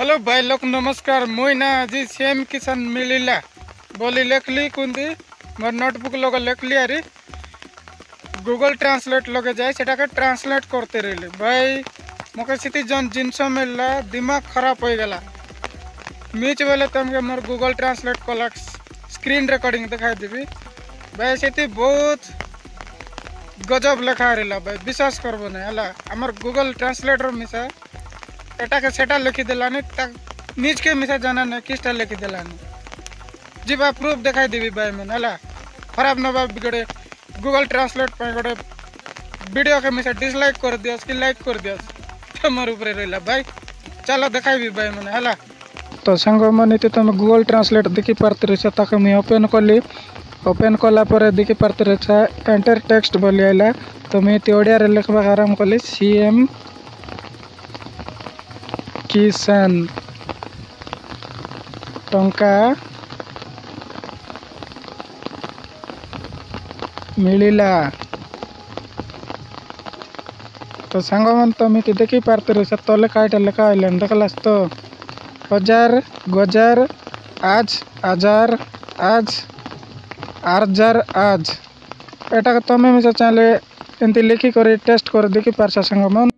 Hello भाई लोग नमस्कार। मुई ना आज सेम किसान मिलिला बोली लेखली कुंदी मोर नोटबुक लोग लेखली अरे गूगल ट्रांसलेट लगे जाए सेटा के ट्रांसलेट करते रही भाई मोके सीधी जन जिनस मिलला दिमाग खराब हो गला। मीच बेले तुमके मोर गूगल ट्रांसलेट कला स्क्रीन रिकॉर्डिंग दिखाई देवी भाई सीधी बहुत गजब लेखा रहा भाई विश्वास करबो नहीं हला आमर गूगल ट्रांसलेटर मिसा एटा के सेटा लिखी देलानी निज के मिसा जाना नहीं किसटा लिखी देलानी जी बा प्रूफ दिखाई देवी भाई मैंने हला खराब न बा गड़े गूगल ट्रांसलेट पे गड़े वीडियो के मिसा डिसलाइक कर दिया कि लाइक कर दिया तुम्हारे ऊपर रहा भाई चलो दिखाई भी भाई मैंने हला तो संग मन तुम गूगल ट्रांसलेट देखी पारते रही तक मुझे ओपन कली ओपन कला देखी पारते रही एंटर टेक्स्ट बोली आइला तो मुझे ओडिया लिखवा आरम्भ कली सीएम किसान टंका मिलिला तो सांग मन तो मिति देखी पारते रही तले काईटा लेखा आइलान देखलास तो हजार गजार आज आजार आज आरजार आज एटा तमें मिसा चाहे एमती लिखी कर टेस्ट कर देखी पारसा सांग मन।